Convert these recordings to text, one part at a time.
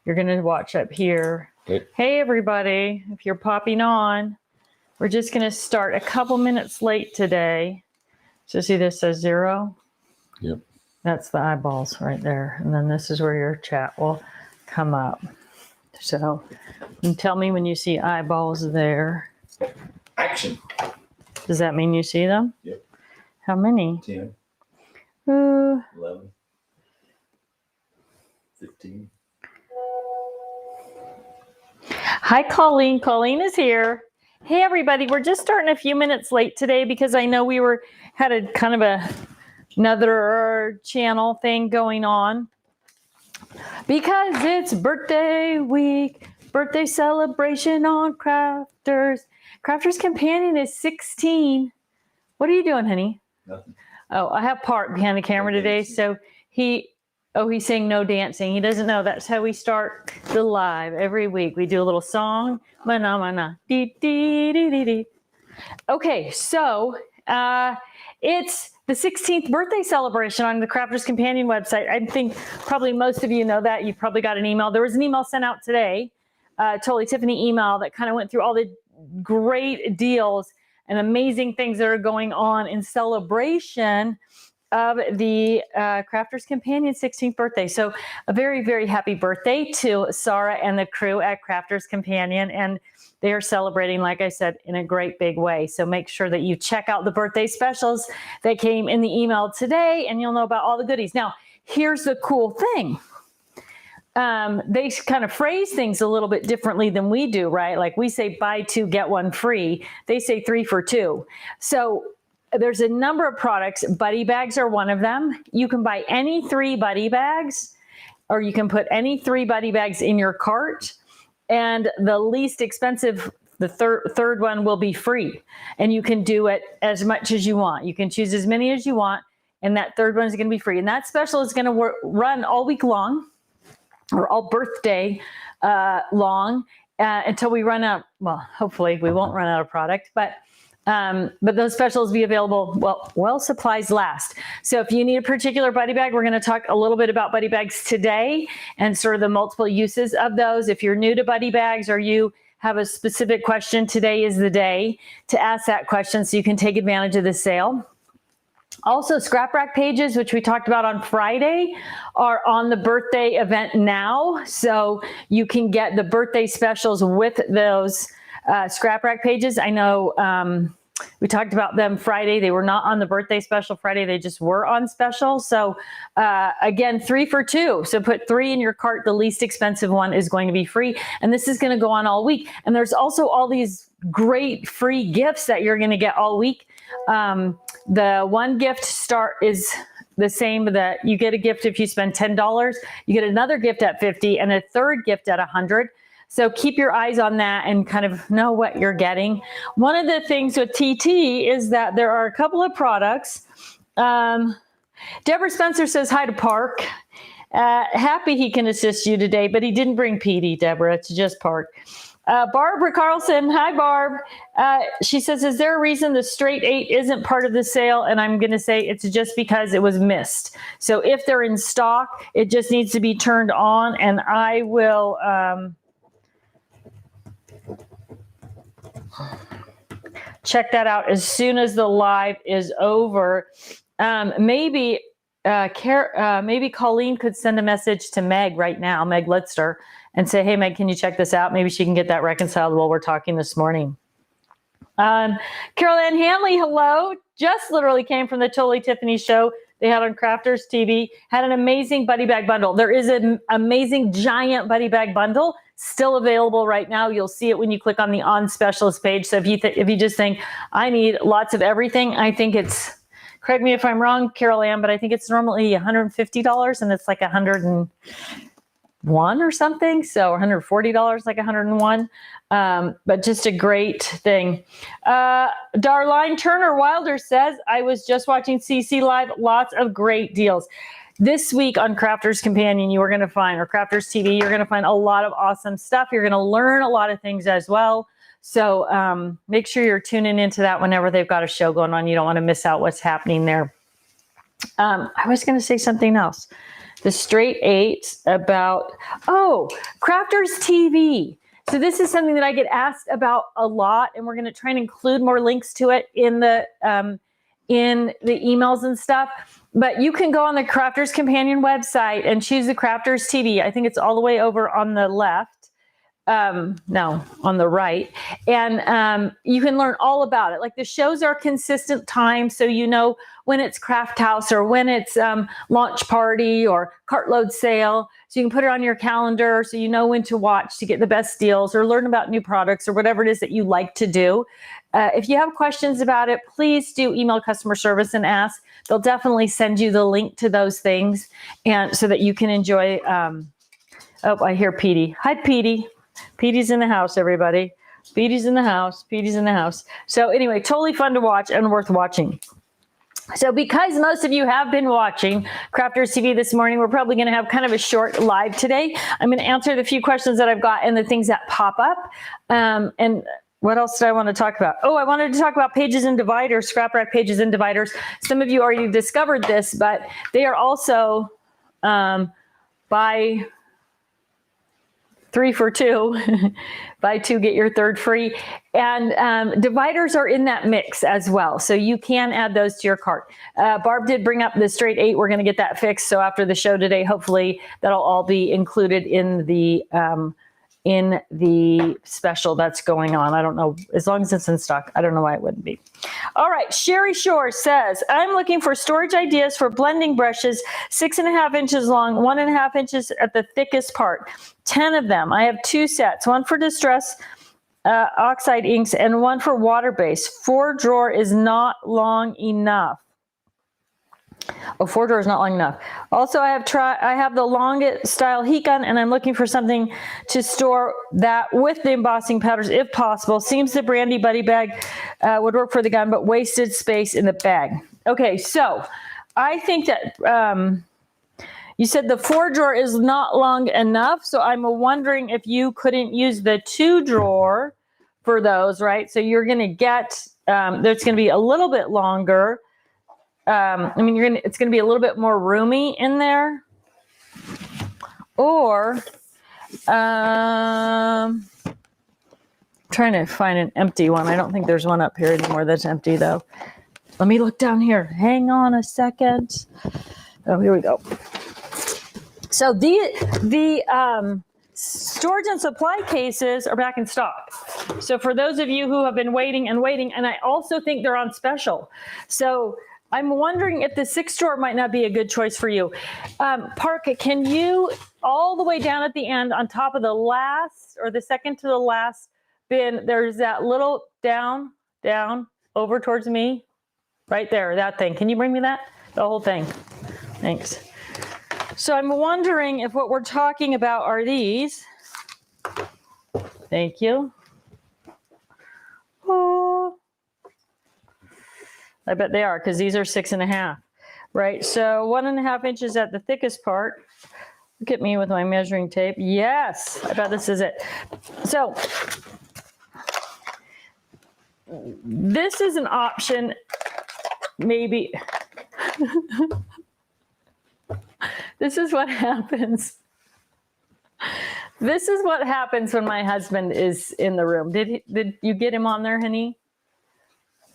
You're going to watch up here. Okay. Hey, everybody. If you're popping on, we're just going to start a couple minutes late today. So see this says 0? Yep. That's the eyeballs right there. And then this is where your chat will come up. So you tell me when you see eyeballs there. Action. Does that mean you see them? Yep. How many? 10. 11. 15. Hi, Colleen. Colleen is here. Hey, everybody. We're just starting a few minutes late today because I know we had a kind of another channel thing going on because it's birthday week, birthday celebration on Crafters. Crafters Companion is 16. What are you doing, honey? Nothing. Oh, I have Park behind the camera today. So he's saying no dancing. He doesn't know that's how we start the live every week. We do a little song. Mana, mana, dee, dee, dee, dee, dee. Okay, so it's the 16th birthday celebration on the Crafters Companion website. I think probably most of you know that. You probably got an email. There was an email sent out today, Totally Tiffany email that kind of went through all the great deals and amazing things that are going on in celebration of the Crafters Companion 16th birthday. So a very, very happy birthday to Sarah and the crew at Crafters Companion. And they are celebrating, like I said, in a great big way. So make sure that you check out the birthday specials that came in the email today, and you'll know about all the goodies. Now, here's the cool thing. They kind of phrase things a little bit differently than we do, right? Like we say buy 2, get 1 free. They say 3 for 2. So there's a number of products. Buddy bags are one of them. You can buy any 3 buddy bags, or you can put any 3 buddy bags in your cart. And the least expensive, the third one will be free. And you can do it as much as you want. You can choose as many as you want. And that third one is going to be free. And that special is going to run all week long, or all birthday long, until we run out. Well, hopefully we won't run out of product, but those specials will be available while supplies last. So if you need a particular buddy bag, we're going to talk a little bit about buddy bags today and sort of the multiple uses of those. If you're new to buddy bags or you have a specific question, today is the day to ask that question so you can take advantage of the sale. Also, scrap rack pages, which we talked about on Friday, are on the birthday event now. So you can get the birthday specials with those scrap rack pages. I know we talked about them Friday. They were not on the birthday special Friday. They just were on special. So again, 3 for 2. So put 3 in your cart. The least expensive one is going to be free. And this is going to go on all week. And there's also all these great free gifts that you're going to get all week. The one gift start is the same, that you get a gift if you spend $10. You get another gift at $50 and a third gift at $100. So keep your eyes on that and kind of know what you're getting. One of the things with TT is that there are a couple of products. Deborah Spencer says hi to Park. Happy he can assist you today, but he didn't bring PD, Deborah. It's just Park. Barbara Carlson, hi Barb. She says, is there a reason the straight 8 isn't part of the sale? And I'm going to say it's just because it was missed. So if they're in stock, it just needs to be turned on, and I will check that out as soon as the live is over. Maybe Colleen could send a message to Meg right now, Meg Litster, and say, hey, Meg, can you check this out? Maybe she can get that reconciled while we're talking this morning. Carol Ann Hanley, hello. Just literally came from the Totally Tiffany show they had on Crafters TV. Had an amazing buddy bag bundle. There is an amazing giant buddy bag bundle still available right now. You'll see it when you click on the on specials page. So if you just think, I need lots of everything, I think it's, correct me if I'm wrong, Carol Ann, but I think it's normally $150 and it's like $101 or something. So $140, like $101. But just a great thing. Darline Turner Wilder says, I was just watching CC Live, lots of great deals. This week on Crafters Companion, you are going to find, or Crafters TV, you're going to find a lot of awesome stuff. You're going to learn a lot of things as well. So make sure you're tuning into that whenever they've got a show going on. You don't want to miss out what's happening there. I was going to say something else. the straight 8 about, Crafters TV. So this is something that I get asked about a lot, and we're going to try and include more links to it in the emails and stuff. But you can go on the Crafters Companion website and choose the Crafters TV. I think it's all the way over on the left. No, on the right. And you can learn all about it. Like the shows are consistent time, so you know when it's Craft House or when it's launch party or cartload sale. So you can put it on your calendar so you know when to watch to get the best deals or learn about new products or whatever it is that you like to do. If you have questions about it, please do email customer service and ask. They'll definitely send you the link to those things, and so that you can enjoy. I hear Petey. Hi, Petey. Petey's in the house, everybody. Petey's in the house. Petey's in the house. So anyway, totally fun to watch and worth watching. So because most of you have been watching Crafters TV this morning, we're probably going to have kind of a short live today. I'm going to answer the few questions that I've got and the things that pop up. And what else did I want to talk about? I wanted to talk about pages and dividers, scrap rack pages and dividers. Some of you already discovered this, but they are also buy 3 for 2, buy 2, get your 3rd free. And dividers are in that mix as well. So you can add those to your cart. Barb did bring up the straight 8. We're going to get that fixed. So after the show today, hopefully that'll all be included in the special that's going on. I don't know, as long as it's in stock, I don't know why it wouldn't be. All right, Sherry Shore says, I'm looking for storage ideas for blending brushes, 6.5 inches long, 1.5 inches at the thickest part, 10 of them. I have 2 sets, one for distress oxide inks and one for water-based. 4-drawer is not long enough. 4-drawer is not long enough. Also, I have the longest style heat gun, and I'm looking for something to store that with the embossing powders if possible. Seems the Brandy Buddy bag would work for the gun, but wasted space in the bag. Okay, so I think that you said the 4-drawer is not long enough, so I'm wondering if you couldn't use the 2-drawer for those, right? So you're going to get, there's going to be a little bit longer. It's going to be a little bit more roomy in there. Or, trying to find an empty one. I don't think there's one up here anymore that's empty though. Let me look down here. Hang on a second. Oh, here we go. So the storage and supply cases are back in stock. So for those of you who have been waiting, and I also think they're on special. So I'm wondering if the 6-drawer might not be a good choice for you. Park, can you, all the way down at the end, on top of the last, or the second to the last bin, there's that little down, over towards me, right there, that thing. Can you bring me that? The whole thing. Thanks. So I'm wondering if what we're talking about are these. Thank you. Oh. I bet they are, because these are 6.5, right? So 1.5 inches at the thickest part. Look at me with my measuring tape. Yes, I bet this is it. So this is an option, maybe. This is what happens. This is what happens when my husband is in the room. Did you get him on there, honey?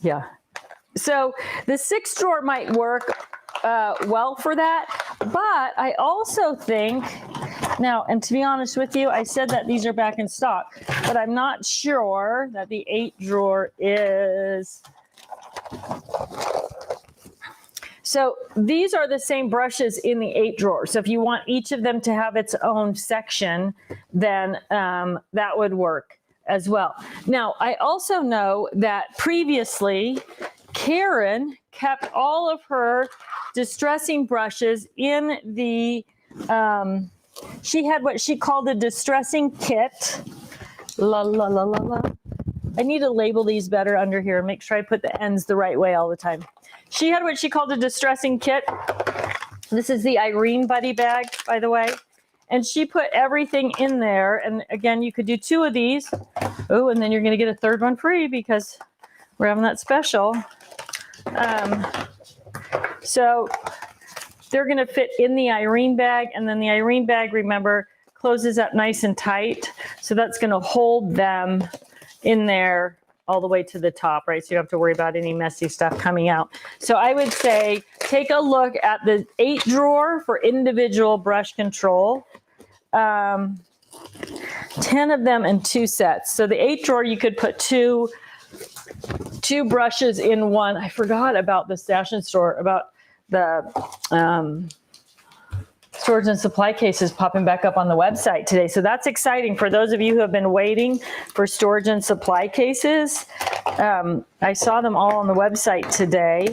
Yeah. So the 6-drawer might work well for that, but I also think, now, and to be honest with you, I said that these are back in stock, but I'm not sure that the 8-drawer is. So these are the same brushes in the 8-drawer. So if you want each of them to have its own section, then that would work as well. Now, I also know that previously, Karen kept all of her distressing brushes in the, she had what she called a distressing kit. La, la, la, la, la. I need to label these better under here and make sure I put the ends the right way all the time. She had what she called a distressing kit. This is the Irene Buddy bag, by the way. And she put everything in there. And again, you could do 2 of these. Oh, and then you're going to get a 3rd one free because we're having that special. So they're going to fit in the Irene bag. And then the Irene bag, remember, closes up nice and tight. So that's going to hold them in there all the way to the top, right? So you don't have to worry about any messy stuff coming out. So I would say take a look at the 8 drawer for individual brush control. 10 of them in 2 sets. So the 8 drawer, you could put two brushes in one. I forgot about the stash and store, about the storage and supply cases popping back up on the website today. So that's exciting for those of you who have been waiting for storage and supply cases. I saw them all on the website today.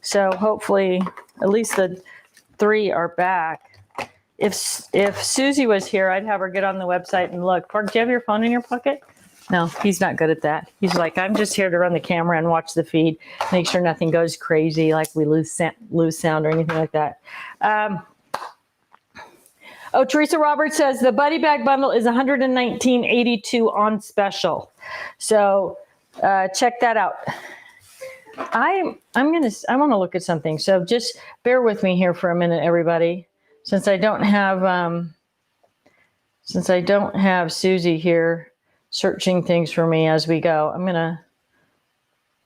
So hopefully at least the 3 are back. If Susie was here, I'd have her get on the website and look. Park, do you have your phone in your pocket? No, he's not good at that. He's like, I'm just here to run the camera and watch the feed, make sure nothing goes crazy, like we lose sound or anything like that. Oh, Teresa Roberts says the buddy bag bundle is $119.82 on special. So check that out. I want to look at something. So just bear with me here for a minute, everybody. Since I don't have Susie here searching things for me as we go,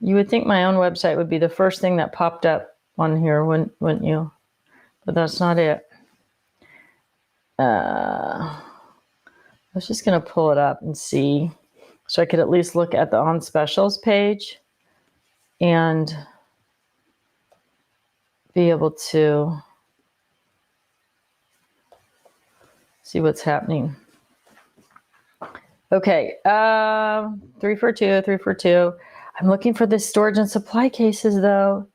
you would think my own website would be the first thing that popped up on here, wouldn't you? But that's not it. I was just going to pull it up and see so I could at least look at the on specials page and be able to see what's happening. Okay, 3 for 2, 3 for 2. I'm looking for the storage and supply cases though.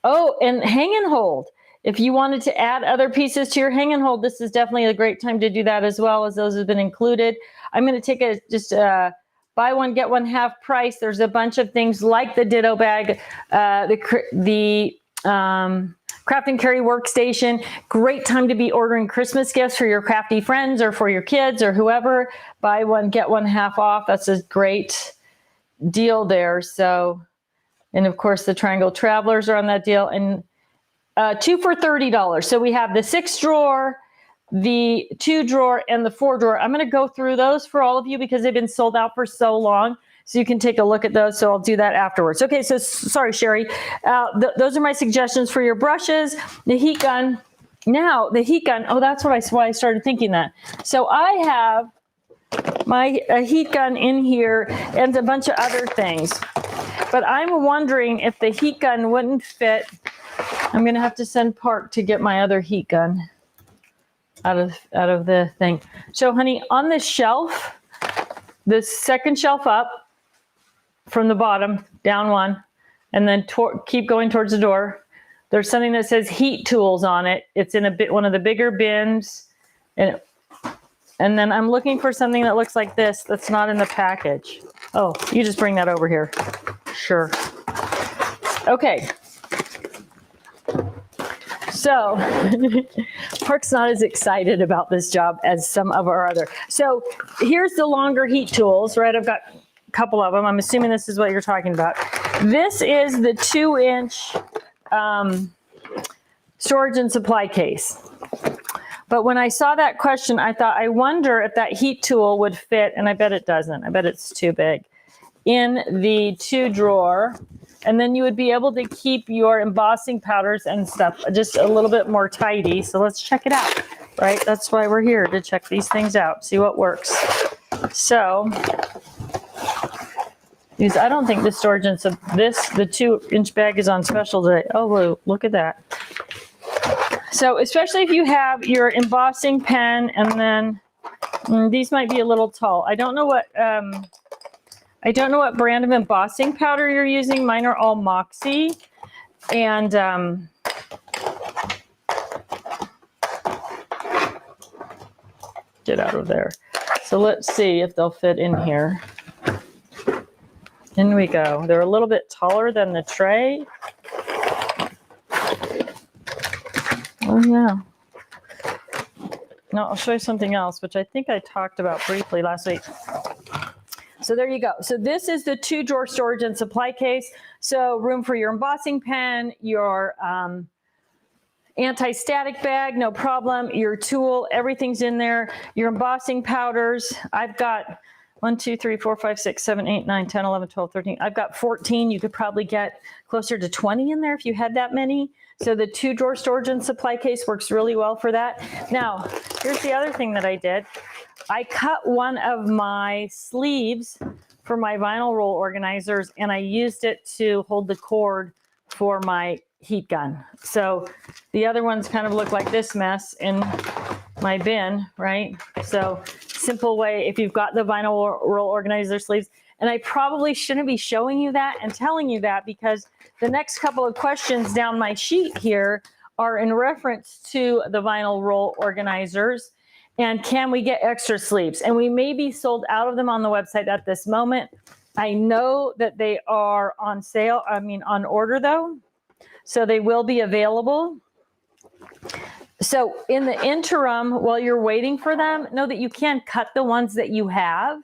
Oh, and hang and hold. If you wanted to add other pieces to your hang and hold, this is definitely a great time to do that as well, as those have been included. I'm going to take buy one, get one half price. There's a bunch of things like the Ditto bag, the Craft and Carry workstation. Great time to be ordering Christmas gifts for your crafty friends or for your kids or whoever. Buy one, get one half off. That's a great deal there. So, and of course the Triangle Travelers are on that deal. And 2 for $30. So we have the 6 drawer, the 2 drawer, and the 4 drawer. I'm going to go through those for all of you because they've been sold out for so long. So you can take a look at those. So I'll do that afterwards. Okay, so sorry, Sherry. Those are my suggestions for your brushes. The heat gun. Now, the heat gun. Oh, that's why I started thinking that. So I have my heat gun in here and a bunch of other things. But I'm wondering if the heat gun wouldn't fit. I'm going to have to send Park to get my other heat gun out of the thing. So, honey, on the shelf, the second shelf up, from the bottom, down one, and then keep going towards the door. There's something that says heat tools on it. It's in one of the bigger bins. And then I'm looking for something that looks like this that's not in the package. Oh, you just bring that over here. Sure. Okay. So Park's not as excited about this job as some of our other. So here's the longer heat tools, right? I've got couple of them. I'm assuming this is what you're talking about. This is the 2-inch storage and supply case. But when I saw that question, I thought, I wonder if that heat tool would fit, and I bet it doesn't. I bet it's too big, in the 2 drawer. And then you would be able to keep your embossing powders and stuff just a little bit more tidy. So let's check it out, right? That's why we're here, to check these things out, see what works. So, because I don't think the storage and the 2-inch bag is on special today. Oh, whoa, look at that. So especially if you have your embossing pen, and then these might be a little tall. I don't know what brand of embossing powder you're using. Mine are all Moxie, and get out of there. So let's see if they'll fit in here. In we go. They're a little bit taller than the tray. Oh, yeah. Now I'll show you something else, which I think I talked about briefly last week. So there you go. So this is the 2-drawer storage and supply case. So room for your embossing pen, your anti-static bag, no problem. Your tool, everything's in there. Your embossing powders. I've got 1, 2, 3, 4, 5, 6, 7, 8, 9, 10, 11, 12, 13. I've got 14. You could probably get closer to 20 in there if you had that many. So the 2-drawer storage and supply case works really well for that. Now, here's the other thing that I did. I cut one of my sleeves for my vinyl roll organizers, and I used it to hold the cord for my heat gun. So the other ones kind of look like this mess in my bin, right? So simple way, if you've got the vinyl roll organizer sleeves, and I probably shouldn't be showing you that and telling you that because the next couple of questions down my sheet here are in reference to the vinyl roll organizers. And can we get extra sleeves? And we may be sold out of them on the website at this moment. I know that they are on sale, on order though. So they will be available. So in the interim, while you're waiting for them, know that you can cut the ones that you have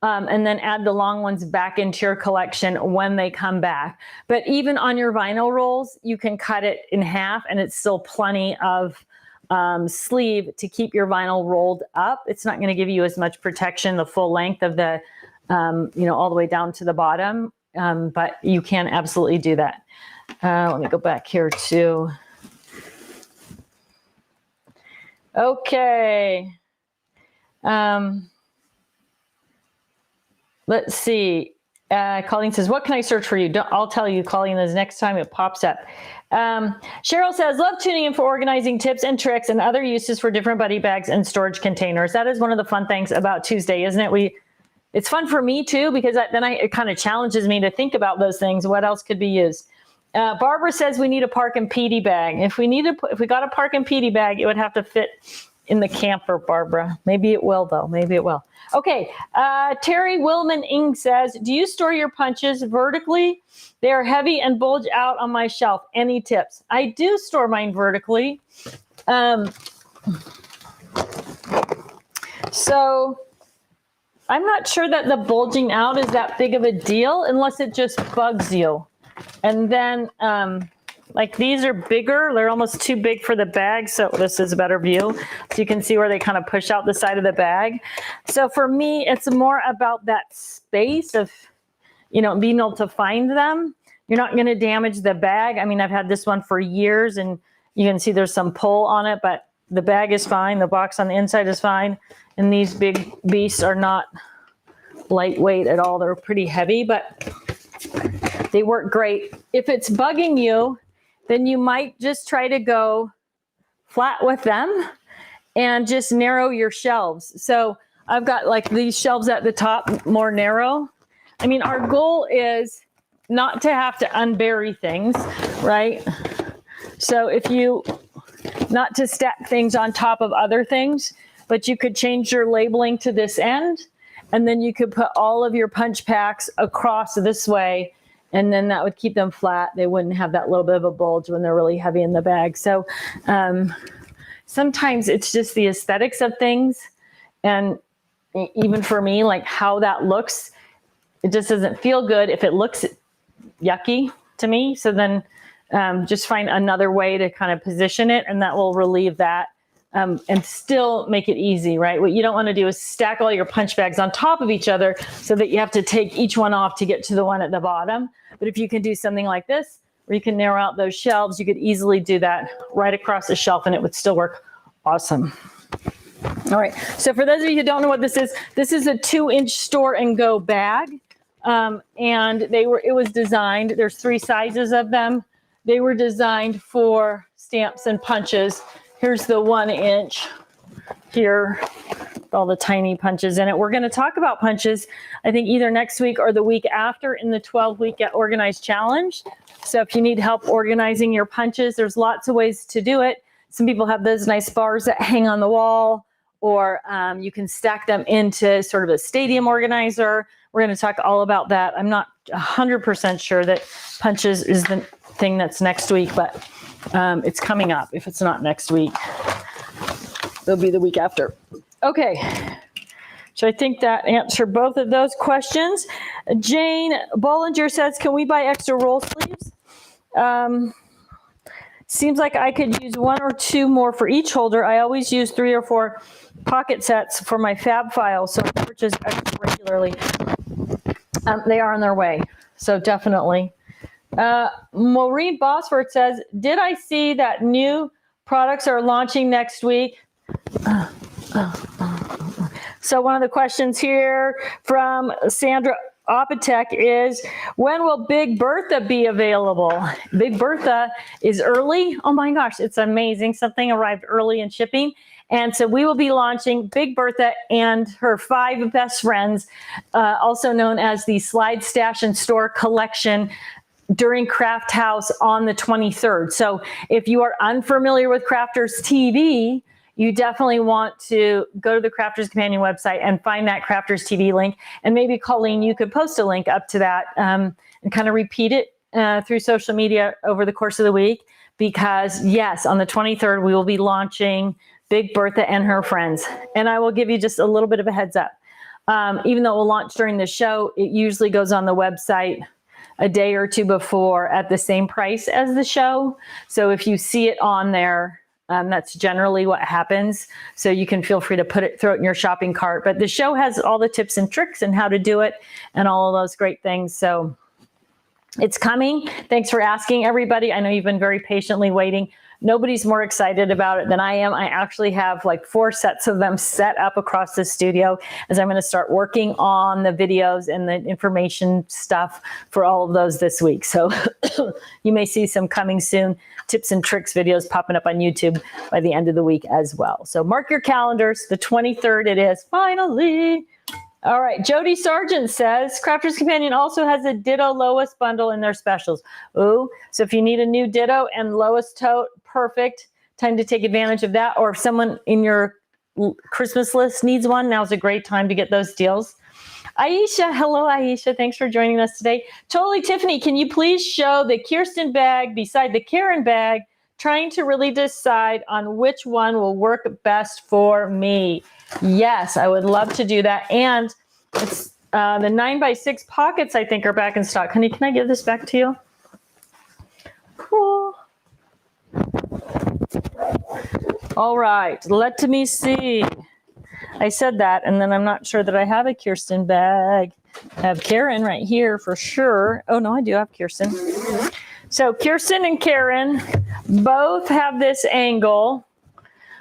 and then add the long ones back into your collection when they come back. But even on your vinyl rolls, you can cut it in half and it's still plenty of sleeve to keep your vinyl rolled up. It's not going to give you as much protection, the full length of the, all the way down to the bottom, but you can absolutely do that. Let me go back here to, okay. Let's see. Colleen says, what can I search for you? I'll tell you, Colleen, this next time it pops up. Cheryl says, love tuning in for organizing tips and tricks and other uses for different buddy bags and storage containers. That is one of the fun things about Tuesday, isn't it? It's fun for me too, because it kind of challenges me to think about those things. What else could be used? Barbara says we need a Park and Petey bag. If we got a Park and Petey bag, it would have to fit in the camper, Barbara. Maybe it will though. Maybe it will. Okay. Terry Willman Ing says, do you store your punches vertically? They are heavy and bulge out on my shelf. Any tips? I do store mine vertically. So I'm not sure that the bulging out is that big of a deal unless it just bugs you. And then, like these are bigger, they're almost too big for the bag. So this is a better view. So you can see where they kind of push out the side of the bag. So for me, it's more about that space of, being able to find them. You're not going to damage the bag. I mean, I've had this one for years and you can see there's some pull on it, but the bag is fine. The box on the inside is fine. And these big beasts are not lightweight at all. They're pretty heavy, but they work great. If it's bugging you, then you might just try to go flat with them and just narrow your shelves. So I've got like these shelves at the top, more narrow. I mean, our goal is not to have to unbury things, right? So not to stack things on top of other things, but you could change your labeling to this end, and then you could put all of your punch packs across this way, and then that would keep them flat. They wouldn't have that little bit of a bulge when they're really heavy in the bag. So sometimes it's just the aesthetics of things. And even for me, like how that looks, it just doesn't feel good if it looks yucky to me. So then just find another way to kind of position it, and that will relieve that. And still make it easy, right? What you don't want to do is stack all your punch bags on top of each other so that you have to take each one off to get to the one at the bottom. But if you can do something like this, where you can narrow out those shelves, you could easily do that right across the shelf and it would still work awesome. All right, so for those of you who don't know what this is a 2-inch store and go bag. And it was designed, there's 3 sizes of them. They were designed for stamps and punches. Here's the 1-inch here, with all the tiny punches in it. We're going to talk about punches, I think either next week or the week after in the 12-week Get Organized Challenge. So if you need help organizing your punches, there's lots of ways to do it. Some people have those nice bars that hang on the wall, or you can stack them into sort of a stadium organizer. We're going to talk all about that. I'm not 100% sure that punches is the thing that's next week, but it's coming up. If it's not next week, it'll be the week after. Okay. So I think that answered both of those questions. Jane Bollinger says, can we buy extra roll sleeves? Seems like I could use 1 or 2 more for each holder. I always use 3 or 4 pocket sets for my fab files, so I purchase extra regularly. They are on their way, so definitely. Maureen Bosworth says, did I see that new products are launching next week? So one of the questions here from Sandra Apotek is, when will Big Bertha be available? Big Bertha is early. Oh my gosh, it's amazing. Something arrived early in shipping. And so we will be launching Big Bertha and her 5 best friends, also known as the Slide Stash and Store collection, during Craft House on the 23rd. So if you are unfamiliar with Crafters TV, you definitely want to go to the Crafters Companion website and find that Crafters TV link. And maybe Colleen, you could post a link up to that and kind of repeat it through social media over the course of the week. Because yes, on the 23rd, we will be launching Big Bertha and her friends. And I will give you just a little bit of a heads up. Even though it will launch during the show, it usually goes on the website a day or 2 before at the same price as the show. So if you see it on there, that's generally what happens. So you can feel free to throw it in your shopping cart. But the show has all the tips and tricks and how to do it and all of those great things. So it's coming. Thanks for asking, everybody. I know you've been very patiently waiting. Nobody's more excited about it than I am. I actually have like 4 sets of them set up across the studio as I'm going to start working on the videos and the information stuff for all of those this week. So you may see some coming soon, tips and tricks videos popping up on YouTube by the end of the week as well. So mark your calendars. The 23rd it is, finally. All right, Jody Sargent says, Crafters Companion also has a Ditto Lois bundle in their specials. Ooh, so if you need a new Ditto and Lois tote, perfect. Time to take advantage of that. Or if someone in your Christmas list needs one, now's a great time to get those deals. Aisha, hello Aisha, thanks for joining us today. Totally Tiffany, can you please show the Kirsten bag beside the Karen bag, trying to really decide on which one will work best for me? Yes, I would love to do that. And it's the 9x6 pockets, I think, are back in stock. Honey, can I give this back to you? Cool. All right, let me see. I said that, and then I'm not sure that I have a Kirsten bag. I have Karen right here for sure. Oh, no, I do have Kirsten. So Kirsten and Karen both have this angle.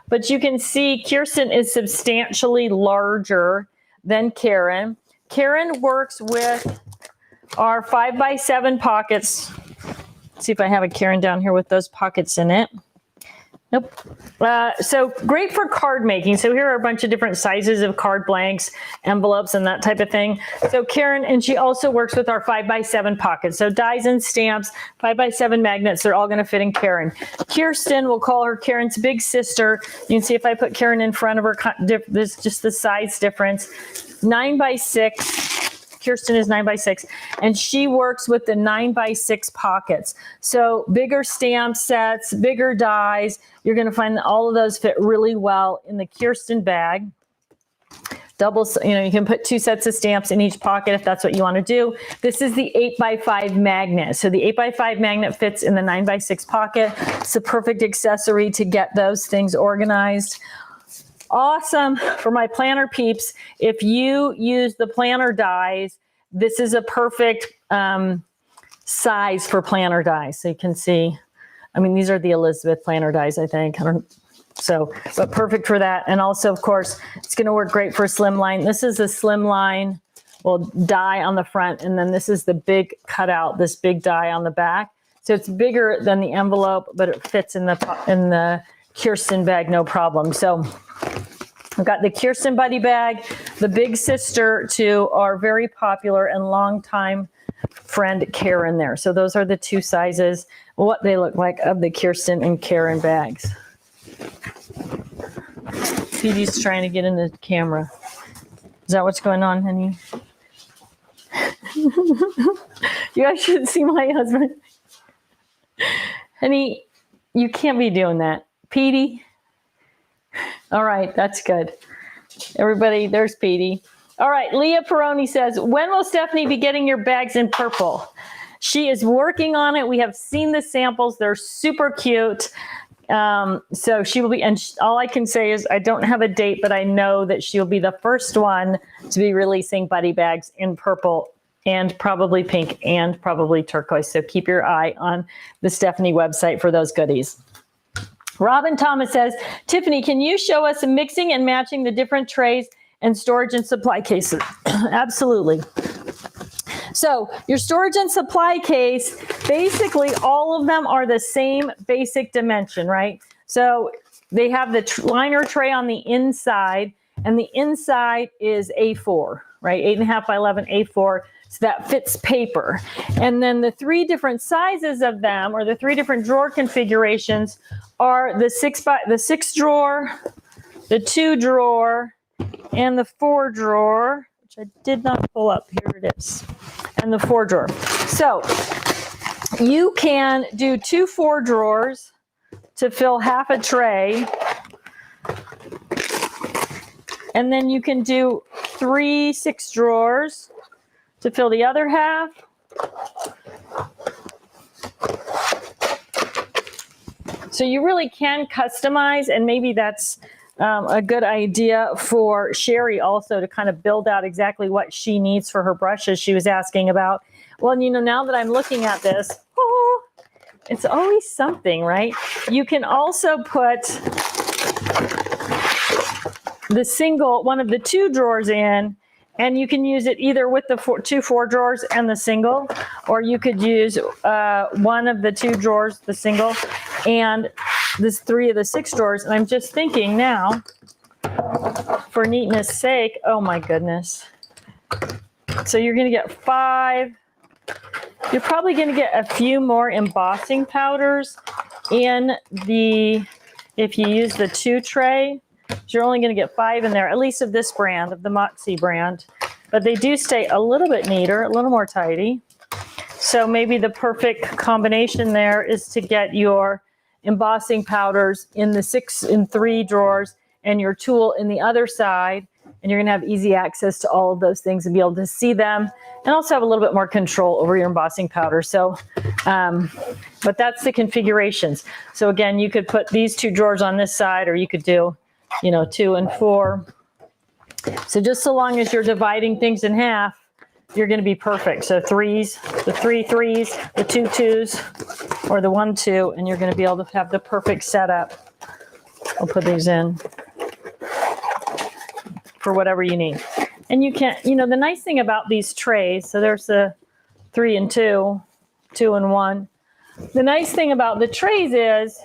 But you can see Kirsten is substantially larger than Karen. Karen works with our 5x7 pockets. Let's see if I have a Karen down here with those pockets in it. Nope. So great for card making. So here are a bunch of different sizes of card blanks, envelopes, and that type of thing. So Karen, and she also works with our 5x7 pockets. So dies and stamps, 5x7 magnets, they're all going to fit in Karen. Kirsten, we'll call her Karen's big sister. You can see if I put Karen in front of her, there's just the size difference. 9x6. Kirsten is 9x6, and she works with the 9x6 pockets. So bigger stamp sets, bigger dies. You're going to find that all of those fit really well in the Kirsten bag. Double, you can put 2 sets of stamps in each pocket if that's what you want to do. This is the 8x5 magnet. So the 8x5 magnet fits in the 9x6 pocket. It's a perfect accessory to get those things organized. Awesome for my planner peeps. If you use the planner dies, this is a perfect size for planner dies. So you can see, I mean, these are the Elizabeth planner dies, I think. But perfect for that. And also, of course, it's going to work great for slimline. This is a slimline, die on the front, and then this is the big cutout, this big die on the back. So it's bigger than the envelope, but it fits in the Kirsten bag, no problem. So I've got the Kirsten Buddy bag, the big sister to our very popular and longtime friend Karen there. So those are the 2 sizes, what they look like of the Kirsten and Karen bags. Petey's trying to get in the camera. Is that what's going on, honey? You guys should see my husband. Honey, you can't be doing that. Petey. All right, that's good. Everybody, there's Petey. All right, Leah Peroni says, when will Stephanie be getting your bags in purple? She is working on it. We have seen the samples. They're super cute. So she will be, and all I can say is I don't have a date, but I know that she'll be the first one to be releasing buddy bags in purple and probably pink and probably turquoise. So keep your eye on the Stephanie website for those goodies. Robin Thomas says, Tiffany, can you show us mixing and matching the different trays and storage and supply cases? Absolutely. So your storage and supply case, basically all of them are the same basic dimension, right? So they have the liner tray on the inside, and the inside is A4, right? 8.5 by 11 A4. So that fits paper. And then the three different sizes of them, or the three different drawer configurations, are the 6 drawer, the 2 drawer, and the 4 drawer, which I did not pull up. Here it is. And the 4 drawer. So you can do 2 4 drawers to fill half a tray. And then you can do 3 6 drawers to fill the other half. So you really can customize, and maybe that's a good idea for Sherry also to kind of build out exactly what she needs for her brushes she was asking about. Well, you know, now that I'm looking at this, oh, it's always something, right? You can also put the single, one of the 2 drawers in, and you can use it either with the 2 4 drawers and the single, or you could use one of the 2 drawers, the single, and this 3 of the 6 drawers. And I'm just thinking now, for neatness sake, oh my goodness. So you're going to get 5. You're probably going to get a few more embossing powders in the, if you use the 2 tray. You're only going to get 5 in there, at least of this brand, of the Moxie brand. But they do stay a little bit neater, a little more tidy. So maybe the perfect combination there is to get your embossing powders in the 3 drawers and your tool in the other side. And you're going to have easy access to all of those things and be able to see them, and also have a little bit more control over your embossing powder. So, but that's the configurations. So again, you could put these 2 drawers on this side, or you could do, you know, 2 and 4. So just so long as you're dividing things in half, you're going to be perfect. So 3s, the 3 3s, the 2 2s, or the 1 2, and you're going to be able to have the perfect setup. I'll put these in for whatever you need. And you can, you know, the nice thing about these trays, so there's the 3 and 2, 2 and 1. The nice thing about the trays is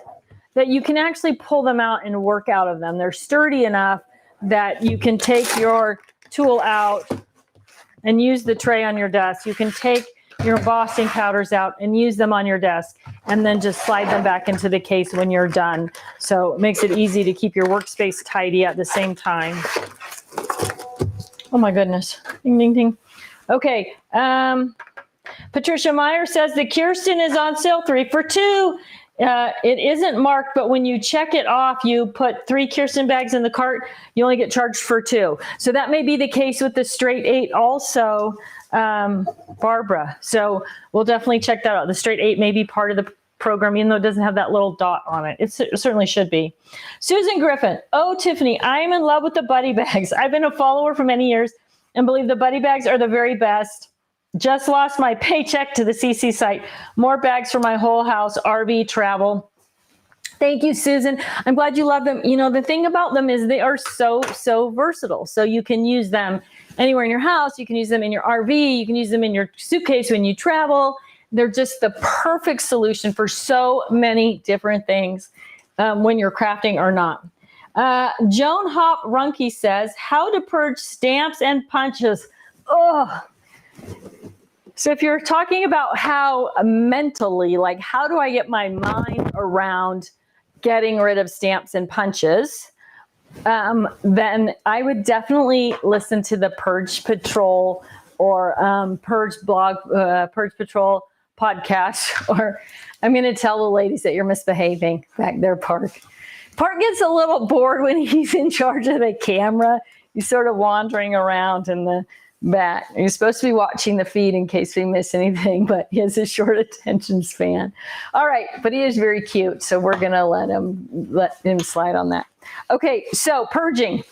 that you can actually pull them out and work out of them. They're sturdy enough that you can take your tool out and use the tray on your desk. You can take your embossing powders out and use them on your desk, and then just slide them back into the case when you're done. So it makes it easy to keep your workspace tidy at the same time. Oh my goodness. Ding, ding, ding. Okay. Patricia Meyer says the Kirsten is on sale 3 for $2. It isn't marked, but when you check it off, you put 3 Kirsten bags in the cart, you only get charged for 2. So that may be the case with the straight 8 also, Barbara. So we'll definitely check that out. The straight 8 may be part of the program, even though it doesn't have that little dot on it. It certainly should be. Susan Griffin. Oh, Tiffany, I am in love with the buddy bags. I've been a follower for many years and believe the buddy bags are the very best. Just lost my paycheck to the CC site. More bags for my whole house, RV, travel. Thank you, Susan. I'm glad you love them. You know, the thing about them is they are so versatile. So you can use them anywhere in your house. You can use them in your RV. You can use them in your suitcase when you travel. They're just the perfect solution for so many different things when you're crafting or not. Joan Hop Runke says, how to purge stamps and punches. Oh. So if you're talking about how mentally, like how do I get my mind around getting rid of stamps and punches, then I would definitely listen to the Purge Patrol or Purge Patrol podcast, or I'm going to tell the ladies that you're misbehaving back there, Park. Park gets a little bored when he's in charge of the camera. He's sort of wandering around in the back. He's supposed to be watching the feed in case we miss anything, but he has a short attention span. All right, but he is very cute, so we're gonna let him slide on that. Okay, so purging.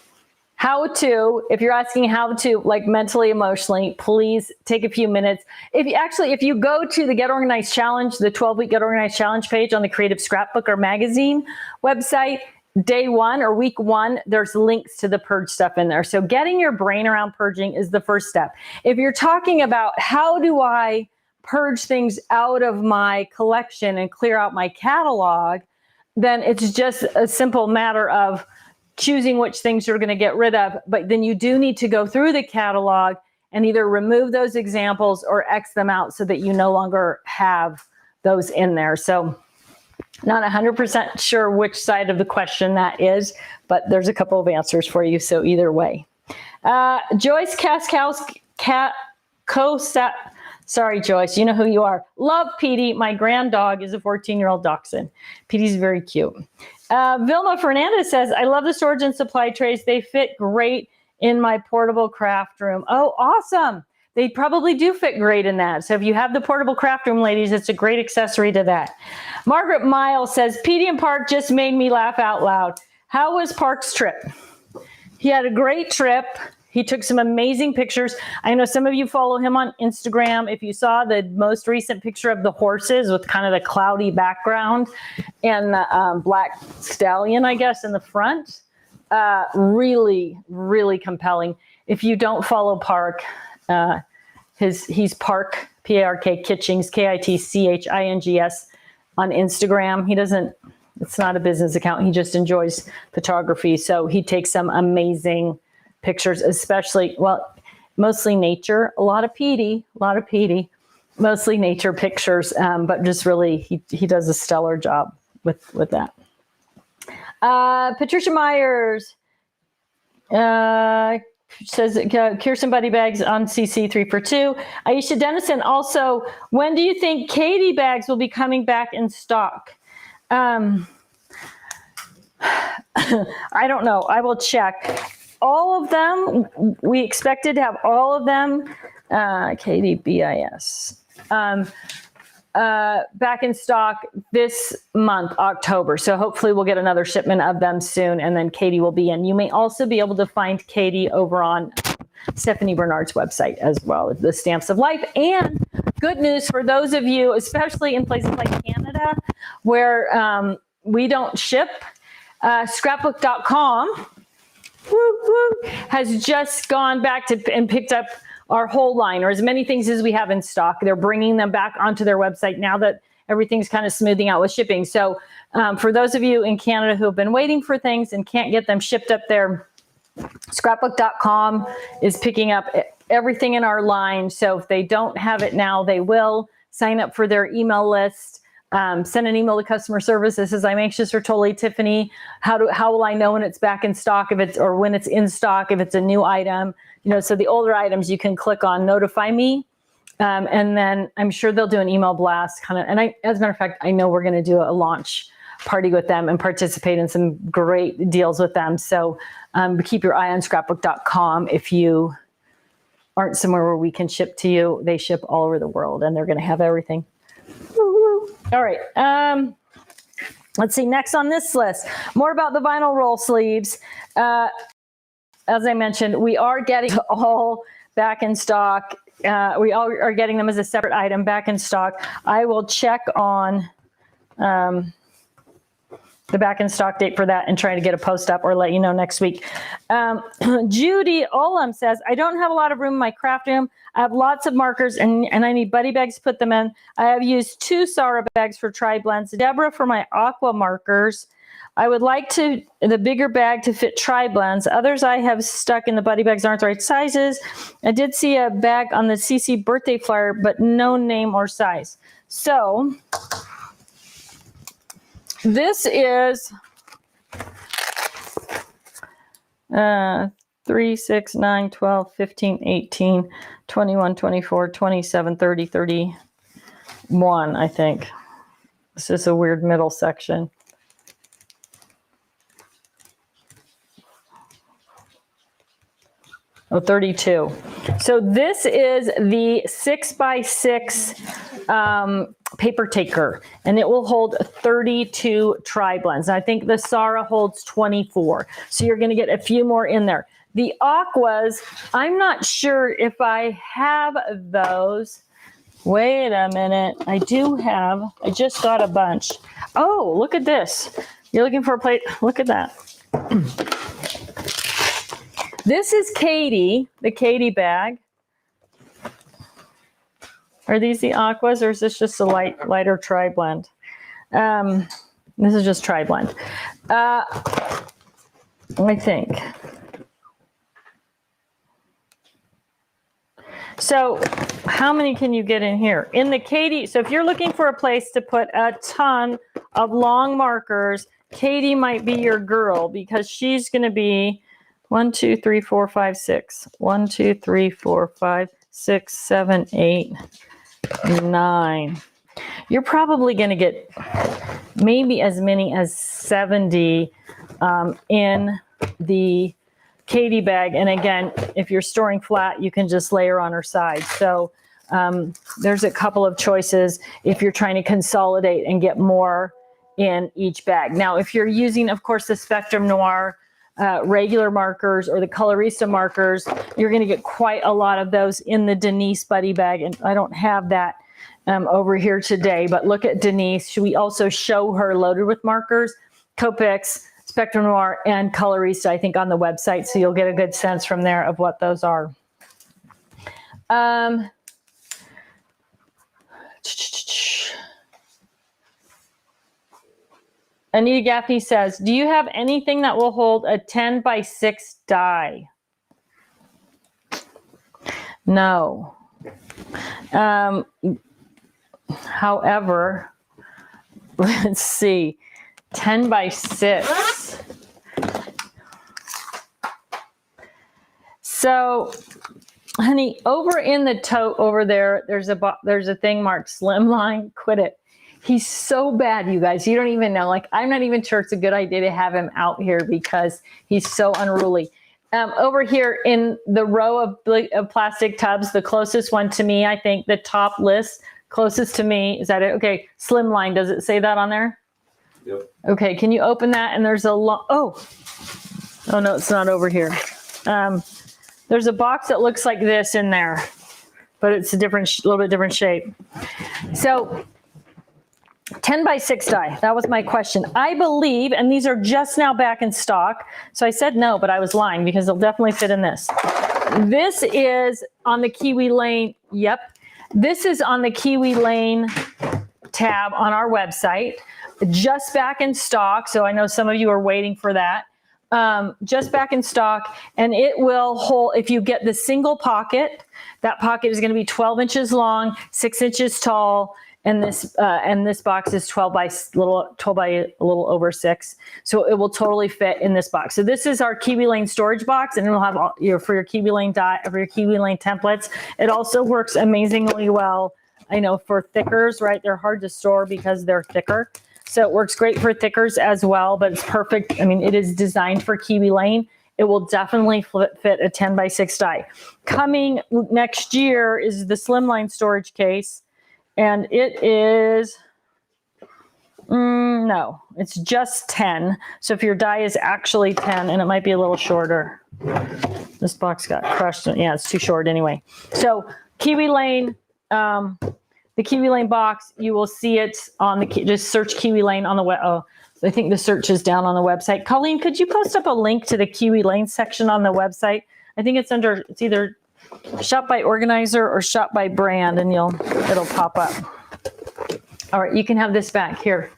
How to, if you're asking how to, like mentally, emotionally, please take a few minutes. If you go to the Get Organized Challenge, the 12-week Get Organized Challenge page on the Creative Scrapbook or magazine website, day 1 or week 1, there's links to the purge stuff in there. So getting your brain around purging is the first step. If you're talking about how do I purge things out of my collection and clear out my catalog, then it's just a simple matter of choosing which things you're going to get rid of. But then you do need to go through the catalog and either remove those examples or X them out so that you no longer have those in there. So not 100% sure which side of the question that is, but there's a couple of answers for you. So either way. Joyce sorry, Joyce, you know who you are. Love Petey. My grand dog is a 14-year-old dachshund. Petey's very cute. Vilma Fernandez says, I love the storage and supply trays. They fit great in my portable craft room. Oh, awesome. They probably do fit great in that. So if you have the portable craft room, ladies, it's a great accessory to that. Margaret Miles says, Petey and Park just made me laugh out loud. How was Park's trip? He had a great trip. He took some amazing pictures. I know some of you follow him on Instagram. If you saw the most recent picture of the horses with kind of the cloudy background and the black stallion, I guess, in the front, really, really compelling. If you don't follow Park, he's Park, P-A-R-K, Kitchings, K-I-T-C-H-I-N-G-S on Instagram. It's not a business account. He just enjoys photography. So he takes some amazing pictures, especially, mostly nature, a lot of Petey, mostly nature pictures, but just really, he does a stellar job with that. Patricia Myers says, Kirsten Buddy Bags on CC 3 for 2. Aisha Dennison also, when do you think Katie bags will be coming back in stock? I don't know. I will check. All of them, we expected to have all of them, Katie BIS, back in stock this month, October. So hopefully we'll get another shipment of them soon, and then Katie will be in. You may also be able to find Katie over on Stephanie Bernard's website as well, the Stamps of Life. And good news for those of you, especially in places like Canada, where we don't ship, scrapbook.com has just gone back to and picked up our whole line, or as many things as we have in stock. They're bringing them back onto their website now that everything's kind of smoothing out with shipping. So for those of you in Canada who have been waiting for things and can't get them shipped up there, scrapbook.com is picking up everything in our line. So if they don't have it now, they will. Sign up for their email list. Send an email to customer service that says, I'm anxious for Totally Tiffany. How will I know when it's back in stock, or when it's in stock, if it's a new item? So the older items you can click on notify me. And then I'm sure they'll do an email blast as a matter of fact, I know we're going to do a launch party with them and participate in some great deals with them. So keep your eye on scrapbook.com. If you aren't somewhere where we can ship to you, they ship all over the world and they're going to have everything. All right. Let's see. Next on this list, more about the vinyl roll sleeves. As I mentioned, we are getting all back in stock. We all are getting them as a separate item back in stock. I will check on the back in stock date for that and try to get a post up or let you know next week. Judy Olam says, I don't have a lot of room in my craft room. I have lots of markers and I need buddy bags to put them in. I have used 2 Sara bags for tri blends, Deborah for my aqua markers. I would like the bigger bag to fit tri blends. Others I have stuck in the buddy bags aren't the right sizes. I did see a bag on the CC birthday flyer, but no name or size. So this is 3, 6, 9, 12, 15, 18, 21, 24, 27, 30, 31, I think. This is a weird middle section. Oh, 32. So this is the 6x6 paper taker, and it will hold 32 tri-blends. I think the Sarah holds 24. So you're going to get a few more in there. The aquas, I'm not sure if I have those. Wait a minute. I just got a bunch. Oh, look at this. You're looking for a plate. Look at that. This is Katie, the Katie bag. Are these the aquas, or is this just a lighter tri-blend? This is just tri-blend. I think. So how many can you get in here? In the Katie, so if you're looking for a place to put a ton of long markers, Katie might be your girl, because she's going to be 1, 2, 3, 4, 5, 6. 1, 2, 3, 4, 5, 6, 7, 8, 9. You're probably going to get maybe as many as 70 in the Katie bag. And again, if you're storing flat, you can just layer on her side. So there's a couple of choices if you're trying to consolidate and get more in each bag. Now, if you're using, of course, the Spectrum Noir regular markers or the Colorista markers, you're going to get quite a lot of those in the Denise Buddy bag. And I don't have that over here today, but look at Denise. Should we also show her loaded with markers, Copics, Spectrum Noir, and Colorista, I think, on the website. So you'll get a good sense from there of what those are. Anita Gaffney says, do you have anything that will hold a 10x6 die? No. However, let's see, 10x6. So, honey, over in the tote over there, there's a thing marked Slimline. Quit it. He's so bad, you guys. You don't even know. Like, I'm not even sure it's a good idea to have him out here because he's so unruly. Over here in the row of plastic tubs, the closest one to me, I think the top list closest to me, is that it? Okay, Slimline. Does it say that on there? Yep. Okay, can you open that? And there's a oh no, it's not over here. There's a box that looks like this in there, but it's a little bit different shape. So 10x6 die. That was my question. I believe, and these are just now back in stock. So I said no, but I was lying because they'll definitely fit in this. This is on the Kiwi Lane. Yep. This is on the Kiwi Lane tab on our website. Just back in stock. So I know some of you are waiting for that. Just back in stock, and it will hold, if you get the single pocket, that pocket is going to be 12 inches long, 6 inches tall. And this box is 12 by a little over 6. So it will totally fit in this box. So this is our Kiwi Lane storage box, and it'll have all for your Kiwi Lane for your Kiwi Lane templates. It also works amazingly well, I know, for thickers, right? They're hard to store because they're thicker. So it works great for thickers as well, but it's perfect. I mean, it is designed for Kiwi Lane. It will definitely fit a 10x6 die. Coming next year is the Slimline storage case. And it is, no, it's just 10. So if your die is actually 10, and it might be a little shorter. This box got crushed. Yeah, it's too short anyway. So Kiwi Lane, the Kiwi Lane box, you will see it on the, just search Kiwi Lane on the web. Oh, I think the search is down on the website. Colleen, could you post up a link to the Kiwi Lane section on the website? I think it's either shop by organizer or shop by brand, and it'll pop up. All right, you can have this back here.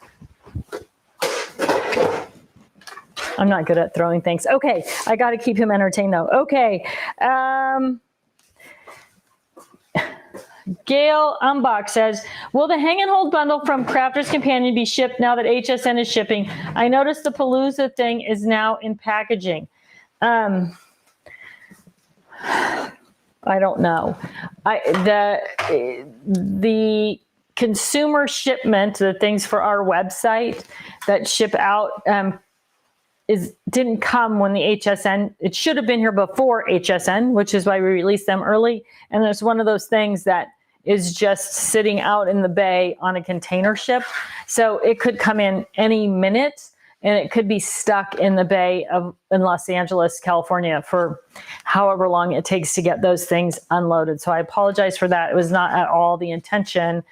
I'm not good at throwing things. Okay, I got to keep him entertained though. Okay. Gail Umbach says, will the hang and hold bundle from Crafter's Companion be shipped now that HSN is shipping? I noticed the Palooza thing is now in packaging. I don't know. The consumer shipment, the things for our website that ship out, didn't come when the HSN, it should have been here before HSN, which is why we released them early. And it's one of those things that is just sitting out in the bay on a container ship. So it could come in any minute, and it could be stuck in the bay in Los Angeles, California for however long it takes to get those things unloaded. So I apologize for that. It was not at all the intention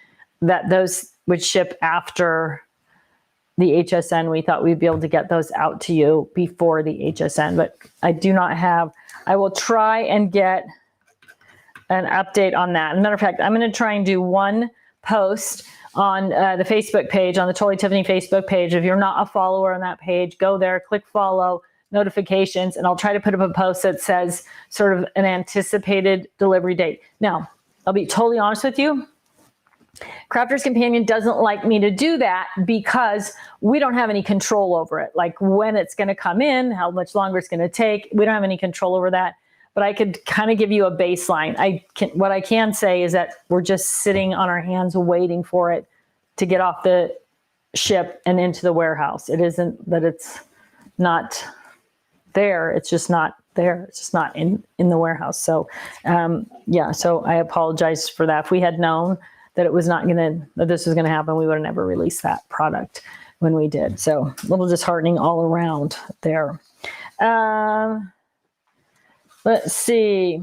that those would ship after the HSN. We thought we'd be able to get those out to you before the HSN, but I do not have. I will try and get an update on that. As a matter of fact, I'm going to try and do one post on the Facebook page, on the Totally Tiffany Facebook page. If you're not a follower on that page, go there, click follow, notifications, and I'll try to put up a post that says sort of an anticipated delivery date. Now, I'll be totally honest with you. Crafter's Companion doesn't like me to do that because we don't have any control over it. Like when it's going to come in, how much longer it's going to take. We don't have any control over that. But I could kind of give you a baseline. What I can say is that we're just sitting on our hands waiting for it to get off the ship and into the warehouse. It isn't that it's not there. It's just not there. It's just not in the warehouse. So yeah, so I apologize for that. If we had known that it was not that this was going to happen, we would have never released that product when we did. So a little disheartening all around there. Let's see.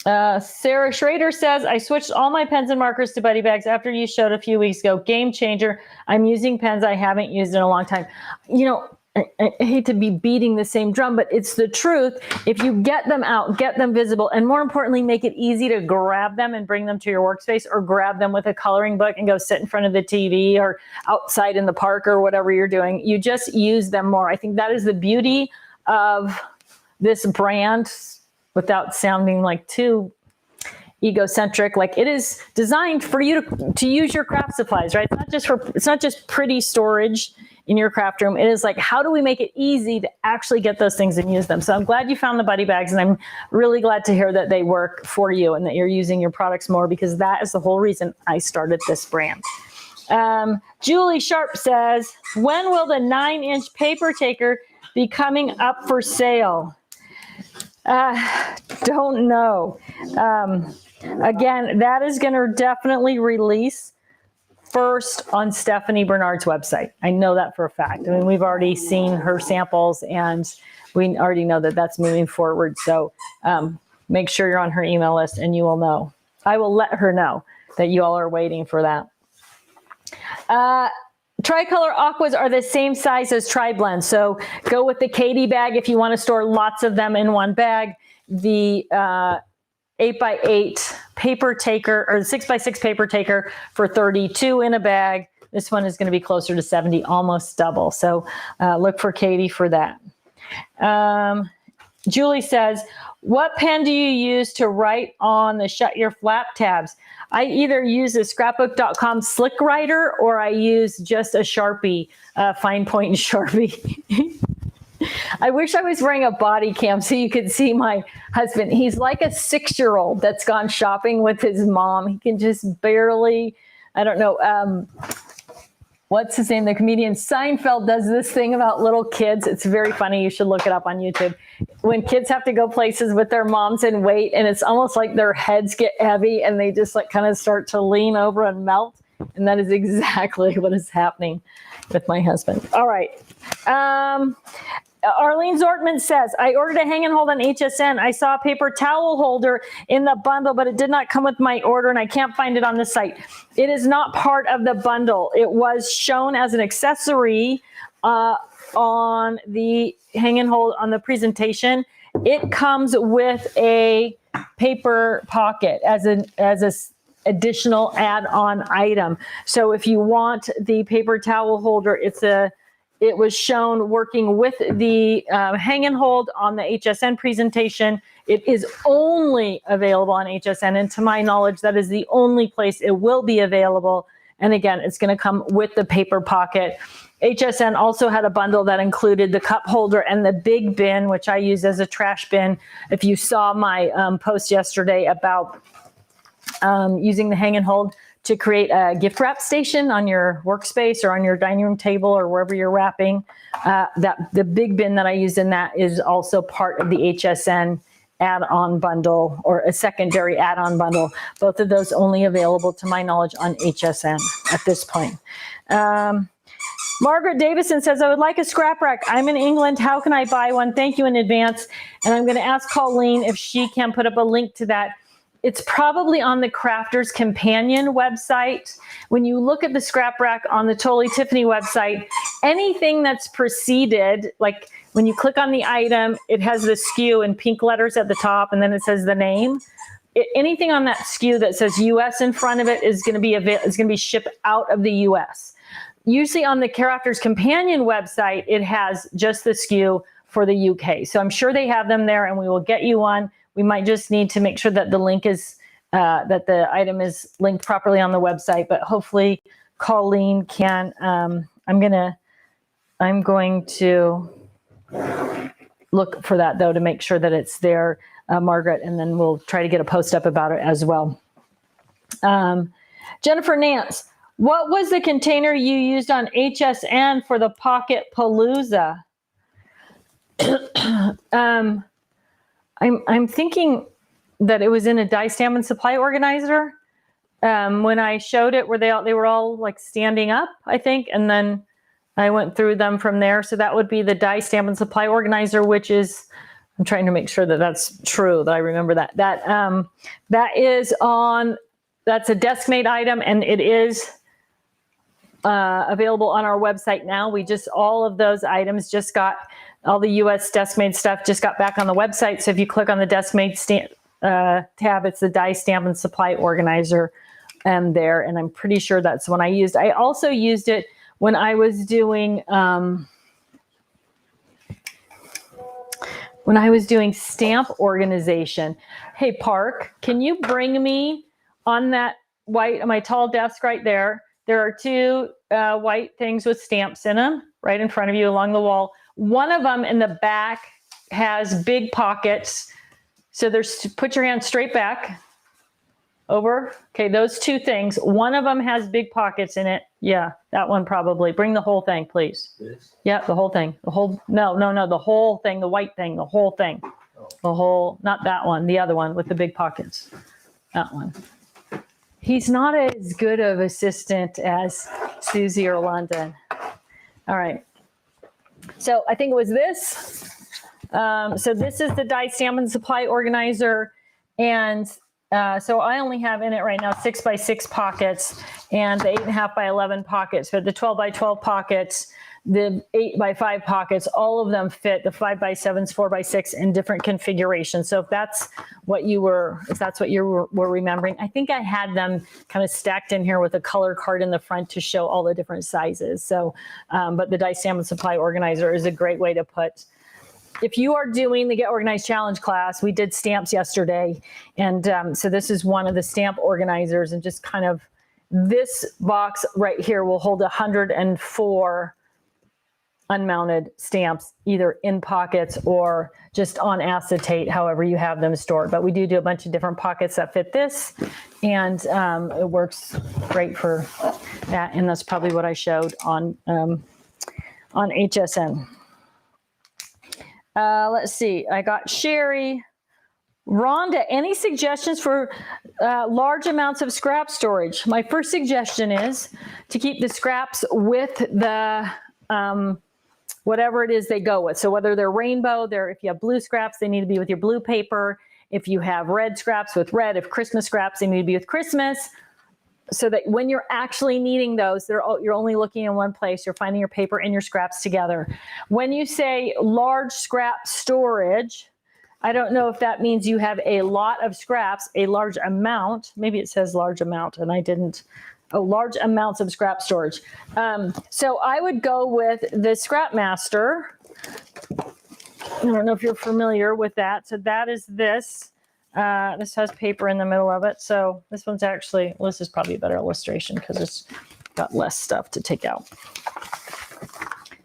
Sarah Schrader says, I switched all my pens and markers to buddy bags after you showed a few weeks ago. Game changer. I'm using pens I haven't used in a long time. You know, I hate to be beating the same drum, but it's the truth. If you get them out, get them visible, and more importantly, make it easy to grab them and bring them to your workspace, or grab them with a coloring book and go sit in front of the TV or outside in the park or whatever you're doing. You just use them more. I think that is the beauty of this brand, without sounding like too egocentric. Like, it is designed for you to use your craft supplies, right? It's not just pretty storage in your craft room. It is like, how do we make it easy to actually get those things and use them? So I'm glad you found the buddy bags, and I'm really glad to hear that they work for you and that you're using your products more, because that is the whole reason I started this brand. Julie Sharp says, when will the 9-inch paper taker be coming up for sale? Don't know. Again, that is going to definitely release first on Stephanie Bernard's website. I know that for a fact. I mean, we've already seen her samples, and we already know that that's moving forward. So make sure you're on her email list, and you will know. I will let her know that you all are waiting for that. Tricolor aquas are the same size as tri-blend. So go with the Katie bag if you want to store lots of them in one bag. The 8x8 paper taker, or 6x6 paper taker for 32 in a bag. This one is going to be closer to 70, almost double. So look for Katie for that. Julie says, what pen do you use to write on the shut your flap tabs? I either use the scrapbook.com slick writer, or I use just a Sharpie, fine point Sharpie. I wish I was wearing a body cam so you could see my husband. He's like a 6-year-old that's gone shopping with his mom. He can just barely, I don't know, what's his name? The comedian Seinfeld does this thing about little kids. It's very funny. You should look it up on YouTube. When kids have to go places with their moms and wait, and it's almost like their heads get heavy and they just like kind of start to lean over and melt. And that is exactly what is happening with my husband. All right. Arlene Zortman says, I ordered a hang and hold on HSN. I saw a paper towel holder in the bundle, but it did not come with my order, and I can't find it on the site. It is not part of the bundle. It was shown as an accessory on the hang and hold on the presentation. It comes with a paper pocket as an additional add-on item. So if you want the paper towel holder, it was shown working with the hang and hold on the HSN presentation. It is only available on HSN, and to my knowledge, that is the only place it will be available. And again, it's going to come with the paper pocket. HSN also had a bundle that included the cup holder and the big bin, which I use as a trash bin. If you saw my post yesterday about using the hang and hold to create a gift wrap station on your workspace or on your dining room table or wherever you're wrapping. The big bin that I use in that is also part of the HSN add-on bundle, or a secondary add-on bundle. Both of those only available, to my knowledge, on HSN at this point. Margaret Davison says, I would like a scrap rack. I'm in England. How can I buy one? Thank you in advance. And I'm going to ask Colleen if she can put up a link to that. It's probably on the Crafter's Companion website. When you look at the scrap rack on the Totally Tiffany website, anything that's preceded, like when you click on the item, it has the SKU in pink letters at the top, and then it says the name. Anything on that SKU that says US in front of it is going to be shipped out of the US. Usually on the Crafter's Companion website, it has just the SKU for the UK. So I'm sure they have them there, and we will get you one. We might just need to make sure that the link is, that the item is linked properly on the website, but hopefully Colleen can, I'm going to look for that though, to make sure that it's there, Margaret, and then we'll try to get a post up about it as well. Jennifer Nance, what was the container you used on HSN for the Pocket Palooza? I'm thinking that it was in a die stamp and supply organizer. When I showed it, where they were all like standing up, I think, and then I went through them from there. So that would be the die stamp and supply organizer, which is, I'm trying to make sure that that's true, that I remember that. That is on, that's a desk made item, and it is available on our website now. All of those items just got, all the US desk made stuff just got back on the website. So if you click on the desk made tab, it's the die stamp and supply organizer there. And I'm pretty sure that's the one I used. I also used it when I was doing, stamp organization. Hey, Park, can you bring me on that my tall desk right there? There are two white things with stamps in them right in front of you along the wall. One of them in the back has big pockets. So put your hand straight back over. Okay, those two things. One of them has big pockets in it. Yeah, that one probably. Bring the whole thing, please. This? Yeah, the whole thing. The whole, no, the whole thing, the white thing, the whole thing. Oh. The whole, not that one, the other one with the big pockets. That one. He's not as good of assistant as Susie or London. All right. So I think it was this. So this is the die stamp and supply organizer. And so I only have in it right now 6x6 pockets and the 8.5 by 11 pockets. But the 12 by 12 pockets, the 8 by 5 pockets, all of them fit the 5 by 7s, 4 by 6 in different configurations. So if that's what you were remembering, I think I had them kind of stacked in here with a color card in the front to show all the different sizes. So, but the die stamp and supply organizer is a great way to put. If you are doing the Get Organized Challenge class, we did stamps yesterday. And so this is one of the stamp organizers, and just kind of this box right here will hold 104 unmounted stamps, either in pockets or just on acetate, however you have them stored. But we do a bunch of different pockets that fit this, and it works great for that. And that's probably what I showed on HSN. Let's see, I got Sherry. Rhonda, any suggestions for large amounts of scrap storage? My first suggestion is to keep the scraps with the whatever it is they go with. So whether they're rainbow, if you have blue scraps, they need to be with your blue paper. If you have red scraps, with red. If Christmas scraps, they need to be with Christmas. So that when you're actually needing those, you're only looking in one place. You're finding your paper and your scraps together. When you say large scrap storage, I don't know if that means you have a lot of scraps, a large amount. Maybe it says large amount and I didn't. Oh, large amounts of scrap storage. So I would go with the Scrap Master. I don't know if you're familiar with that. So that is this. This has paper in the middle of it. So this one's actually, this is probably a better illustration because it's got less stuff to take out.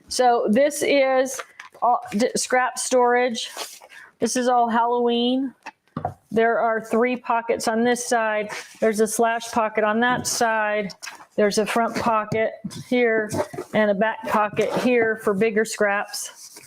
So this is all scrap storage. This is all Halloween. There are 3 pockets on this side. There's a slash pocket on that side. There's a front pocket here and a back pocket here for bigger scraps.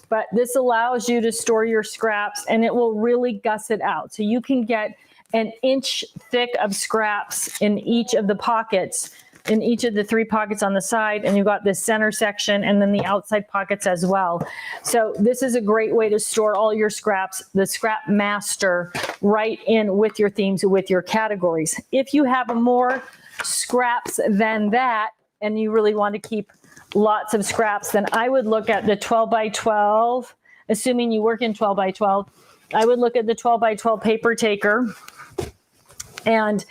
But this allows you to store your scraps and it will really gusset out. So you can get an inch thick of scraps in each of the pockets, in each of the 3 pockets on the side, and you've got this center section and then the outside pockets as well. So this is a great way to store all your scraps, the Scrap Master, right in with your themes, with your categories. If you have more scraps than that, and you really want to keep lots of scraps, then I would look at the 12 by 12, assuming you work in 12 by 12, I would look at the 12 by 12 paper taker. And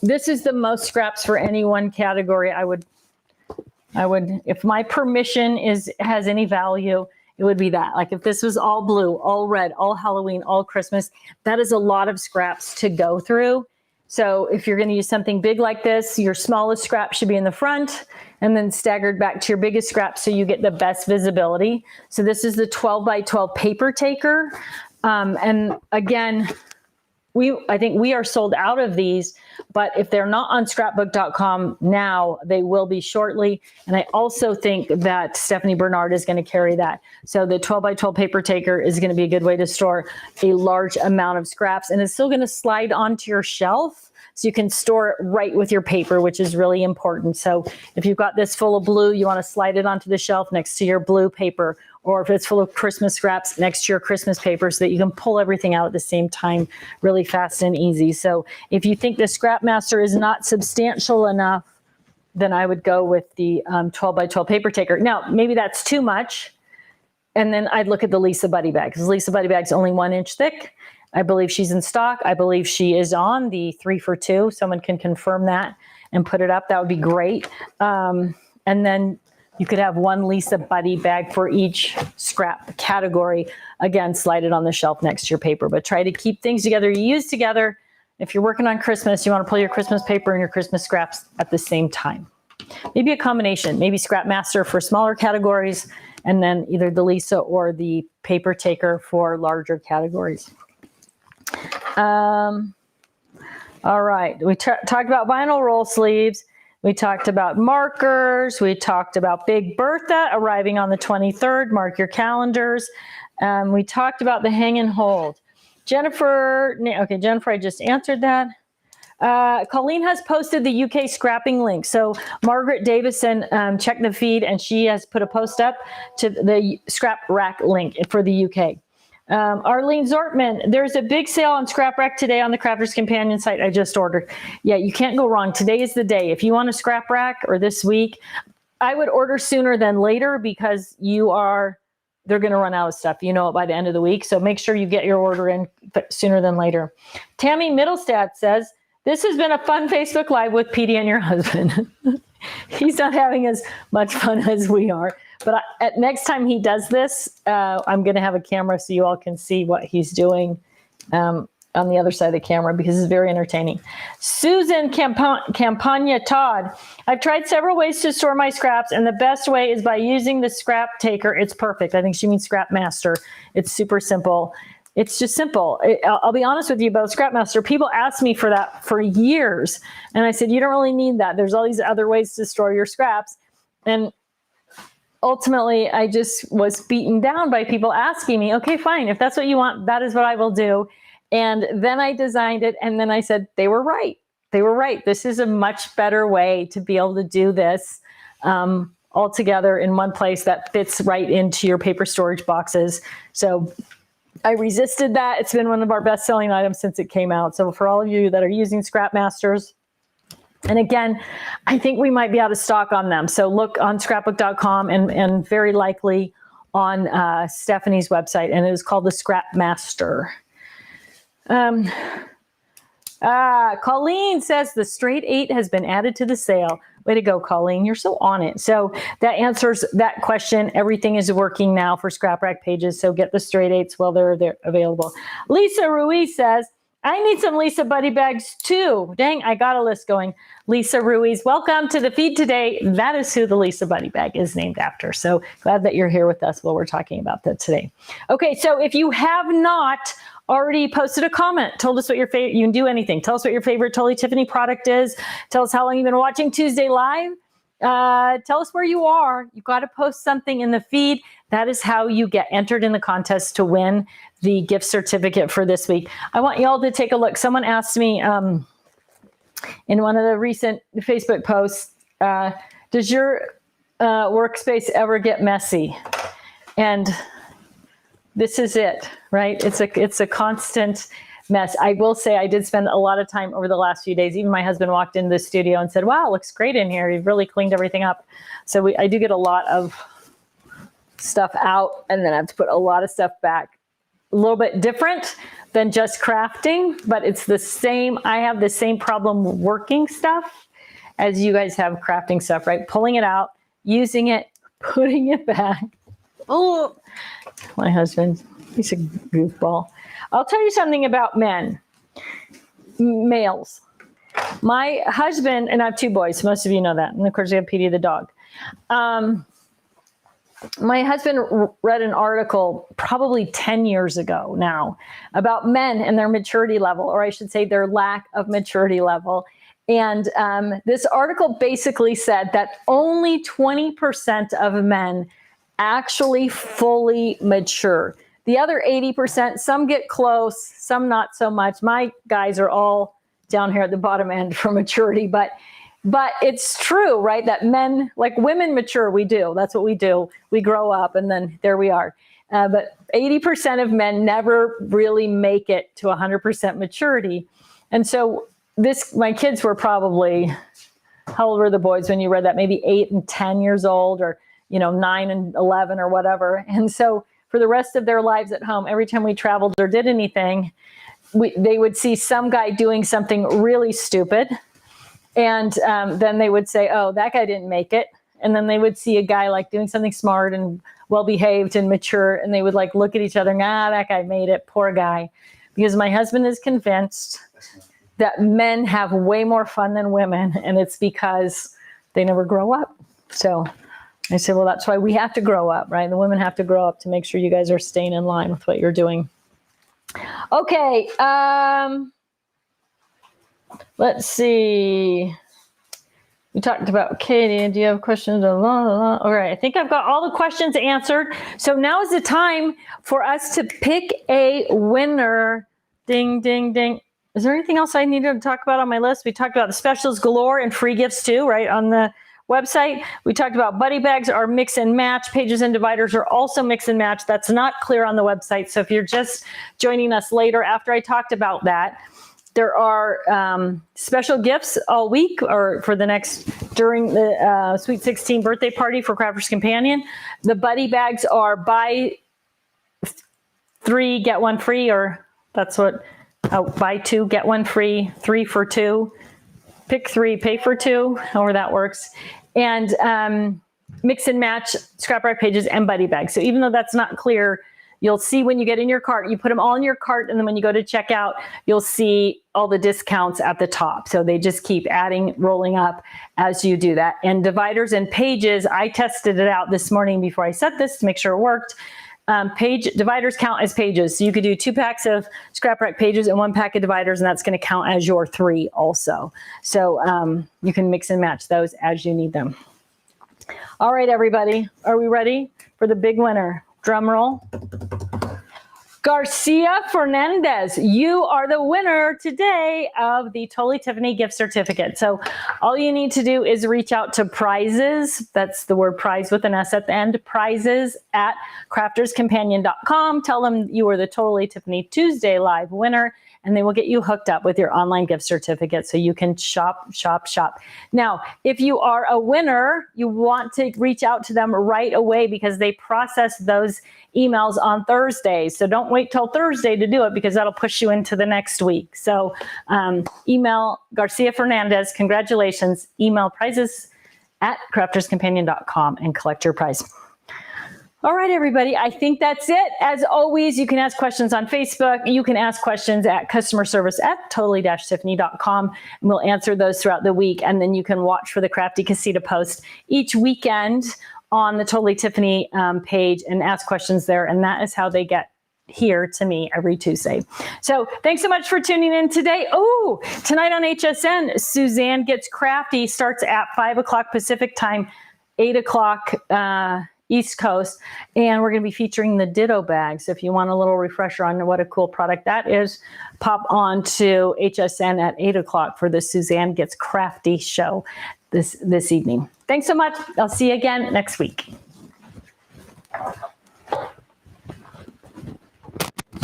this is the most scraps for any one category. I would, if my permission has any value, it would be that. Like if this was all blue, all red, all Halloween, all Christmas, that is a lot of scraps to go through. So if you're going to use something big like this, your smallest scrap should be in the front and then staggered back to your biggest scrap so you get the best visibility. So this is the 12 by 12 paper taker. And again, I think we are sold out of these, but if they're not on scrapbook.com now, they will be shortly. And I also think that Stephanie Bernard is going to carry that. So the 12 by 12 paper taker is going to be a good way to store a large amount of scraps, and it's still going to slide onto your shelf. So you can store it right with your paper, which is really important. So if you've got this full of blue, you want to slide it onto the shelf next to your blue paper, or if it's full of Christmas scraps, next to your Christmas paper, so that you can pull everything out at the same time really fast and easy. So if you think the Scrap Master is not substantial enough, then I would go with the 12 by 12 paper taker. Now, maybe that's too much. And then I'd look at the Lisa Buddy bag, because Lisa Buddy bag's only 1 inch thick. I believe she's in stock. I believe she is on the 3 for 2. Someone can confirm that and put it up. That would be great. And then you could have 1 Lisa Buddy bag for each scrap category. Again, slide it on the shelf next to your paper, but try to keep things together. You use together. If you're working on Christmas, you want to pull your Christmas paper and your Christmas scraps at the same time. Maybe a combination, maybe Scrap Master for smaller categories, and then either the Lisa or the paper taker for larger categories. All right, we talked about vinyl roll sleeves. We talked about markers. We talked about Big Bertha arriving on the 23rd. Mark your calendars. We talked about the hang and hold. Jennifer, I just answered that. Colleen has posted the UK scrapping link. So Margaret Davison checked the feed and she has put a post up to the scrap rack link for the UK. Arlene Zortman, there's a big sale on Scrap Rack today on the Crafter's Companion site I just ordered. Yeah, you can't go wrong. Today is the day. If you want a scrap rack, or this week, I would order sooner than later, because they're going to run out of stuff, by the end of the week. So make sure you get your order in sooner than later. Tammy Middlestad says, this has been a fun Facebook Live with Petey and your husband. He's not having as much fun as we are. But next time he does this, I'm going to have a camera so you all can see what he's doing on the other side of the camera, because it's very entertaining. Susan Campagna Todd, I've tried several ways to store my scraps, and the best way is by using the scrap taker. It's perfect. I think she means Scrap Master. It's super simple. It's just simple. I'll be honest with you about Scrap Master. People asked me for that for years. And I said, you don't really need that. There's all these other ways to store your scraps. And ultimately, I just was beaten down by people asking me, okay, fine. If that's what you want, that is what I will do. And then I designed it. And then I said, they were right. They were right. This is a much better way to be able to do this all together in one place that fits right into your paper storage boxes. So I resisted that. It's been one of our best-selling items since it came out. So for all of you that are using Scrap Masters, and again, I think we might be out of stock on them. So look on scrapbook.com and very likely on Stephanie's website, and it is called the Scrap Master. Colleen says the straight 8 has been added to the sale. Way to go, Colleen. You're so on it. So that answers that question. Everything is working now for Scrap Rack pages. So get the straight 8s while they're available. Lisa Ruiz says, I need some Lisa Buddy bags too. Dang, I got a list going. Lisa Ruiz, welcome to the feed today. That is who the Lisa Buddy bag is named after. So glad that you're here with us while we're talking about that today. Okay, so if you have not already posted a comment, told us what your favorite, you can do anything. Tell us what your favorite Totally Tiffany product is. Tell us how long you've been watching Tuesday Live. Tell us where you are. You've got to post something in the feed. That is how you get entered in the contest to win the gift certificate for this week. I want y'all to take a look. Someone asked me in one of the recent Facebook posts, does your workspace ever get messy? And this is it, right? It's a constant mess. I will say I did spend a lot of time over the last few days. Even my husband walked into the studio and said, wow, it looks great in here. You've really cleaned everything up. So I do get a lot of stuff out, and then I have to put a lot of stuff back. A little bit different than just crafting, but it's the same. I have the same problem working stuff as you guys have crafting stuff, right? Pulling it out, using it, putting it back. Oh, my husband, he's a goofball. I'll tell you something about males. My husband, and I have two boys, most of you know that, and of course we have Petey the dog. My husband read an article probably 10 years ago now about men and their maturity level, or I should say their lack of maturity level. And this article basically said that only 20% of men actually fully mature. The other 80%, some get close, some not so much. My guys are all down here at the bottom end for maturity, but it's true, right? That men, like women mature, we do. That's what we do. We grow up and then there we are. But 80% of men never really make it to 100% maturity. And so my kids were probably, how old were the boys when you read that? Maybe 8 and 10 years old, or 9 and 11 or whatever. And so for the rest of their lives at home, every time we traveled or did anything, they would see some guy doing something really stupid. And then they would say, oh, that guy didn't make it. And then they would see a guy like doing something smart and well-behaved and mature. And they would like look at each other and, that guy made it, poor guy. Because my husband is convinced that men have way more fun than women. And it's because they never grow up. So I said, well, that's why we have to grow up, right? The women have to grow up to make sure you guys are staying in line with what you're doing. Okay. Let's see. We talked about Katie. Do you have questions? All right. I think I've got all the questions answered. So now is the time for us to pick a winner. Ding, ding, ding. Is there anything else I needed to talk about on my list? We talked about the specials galore and free gifts too, right? On the website. We talked about buddy bags are mix and match. Pages and dividers are also mix and match. That's not clear on the website. So if you're just joining us later after I talked about that, there are special gifts all week or for the next, during the Sweet 16 birthday party for Crafters Companion. The buddy bags are buy 3, get 1 free, or that's what, buy 2, get 1 free, 3 for 2. Pick 3, pay for 2, however that works. And mix and match scrap rack pages and buddy bags. So even though that's not clear, you'll see when you get in your cart, you put them all in your cart, and then when you go to checkout, you'll see all the discounts at the top. So they just keep adding, rolling up as you do that. And dividers and pages, I tested it out this morning before I set this to make sure it worked. Dividers count as pages. So you could do 2 packs of scrap rack pages and 1 pack of dividers, and that's going to count as your 3 also. So you can mix and match those as you need them. All right, everybody, are we ready for the big winner? Drum roll. Garcia Fernandez, you are the winner today of the Totally Tiffany gift certificate. So all you need to do is reach out to prizes. That's the word prize with an S at the end. Prizes at crafterscompanion.com. Tell them you are the Totally Tiffany Tuesday Live winner, and they will get you hooked up with your online gift certificate so you can shop, shop, shop. Now, if you are a winner, you want to reach out to them right away because they process those emails on Thursdays. So don't wait till Thursday to do it because that'll push you into the next week. So email Garcia Fernandez, congratulations, email prizes at crafterscompanion.com and collect your prize. All right, everybody. I think that's it. As always, you can ask questions on Facebook. You can ask questions at customer service at totally-tiffany.com, and we'll answer those throughout the week. And then you can watch for the Crafty Casita post each weekend on the Totally Tiffany page and ask questions there. And that is how they get here to me every Tuesday. So thanks so much for tuning in today. Oh, tonight on HSN, Suzanne Gets Crafty starts at 5 o'clock Pacific time, 8 o'clock East Coast, and we're going to be featuring the Ditto bag. So if you want a little refresher on what a cool product that is, pop on to HSN at 8 o'clock for the Suzanne Gets Crafty show this evening. Thanks so much. I'll see you again next week.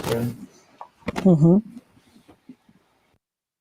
Good. Mm-hmm.